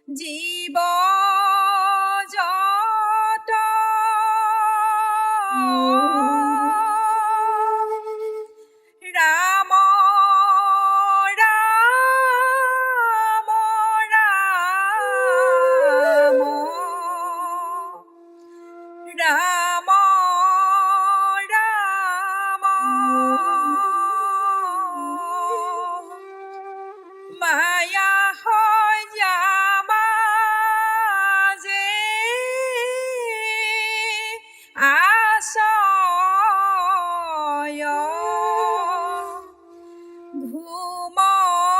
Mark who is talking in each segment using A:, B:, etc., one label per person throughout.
A: জীৱ জগত ৰাম ৰাম ৰাম ৰাম ৰাম মায়া হয় আশ্ৰয়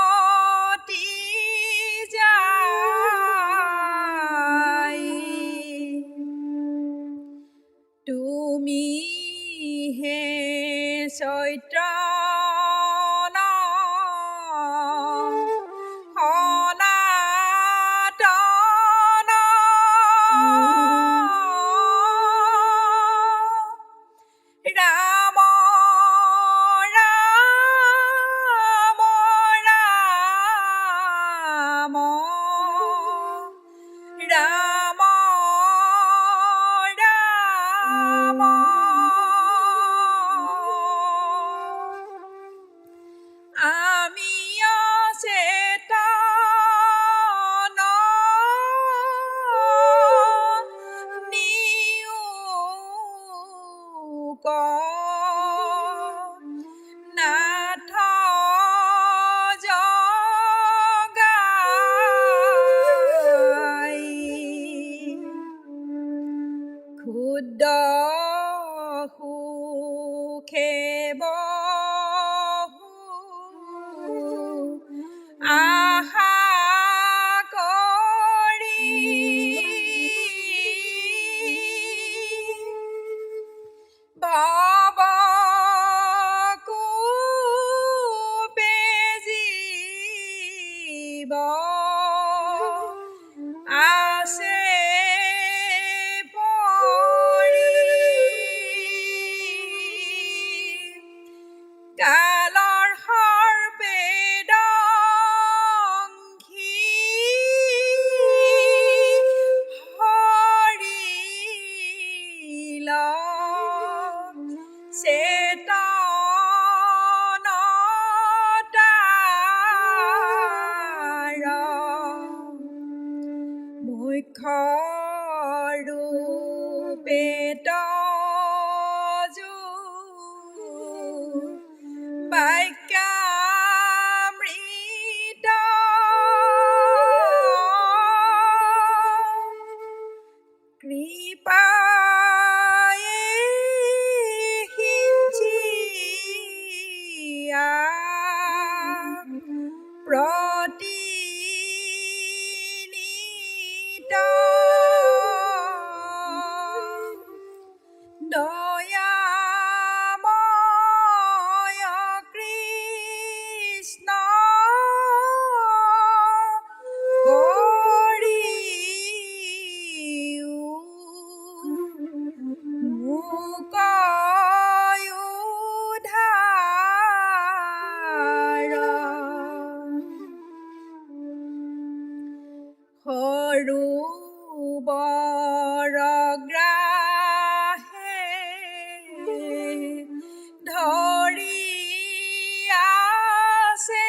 A: ঘুমতি যায় তুমি হে চৈত্ৰ ৰাম ৰাম ৰাম ৰাম ৰাম আমি অচেতন নিয়োগ নাথ জগাই ক্ষুদ্ৰ সুখে আশা কৰি ভৱ কূপে জীৱ আছে পৰি কালৰ সৰ্পে দংশি হৰিল চেতনতাৰ মুখ্য ৰূপে তজু বাক্যামৃত কৃপায়ে সিঞ্চিয়া প্ৰতিনিত দয়াময় কৃষ্ণ মোক উদ্ধাৰ সৰু বৰগ্ৰাহে ধৰি আছে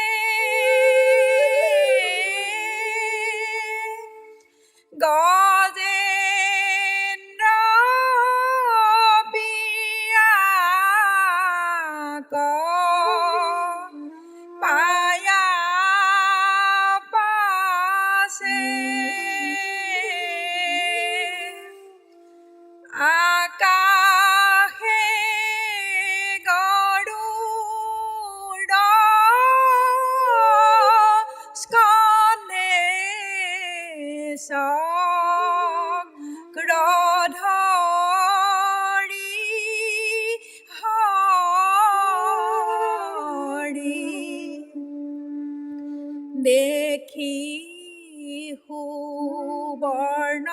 A: গজেন্দ্ৰ পিয়াক পায়া পাছে আকাশে গৰুড় স্কন্ধেশ্বৰ ধৰি হৰি দেখি সুবৰ্ণ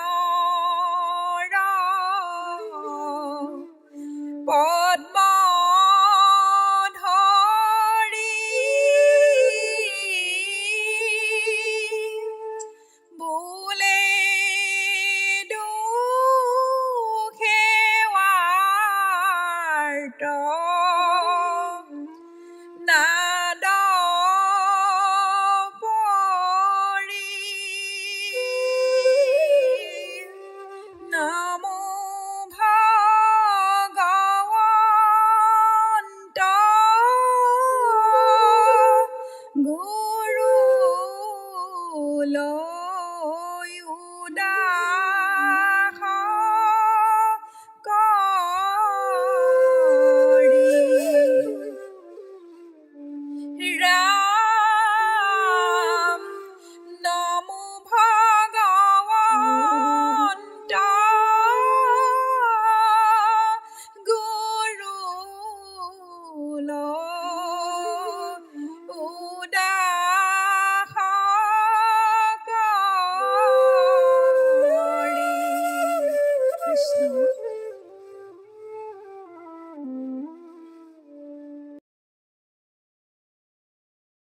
A: পদ্ম ধৰি বোলে দুখেৱাৰ্ত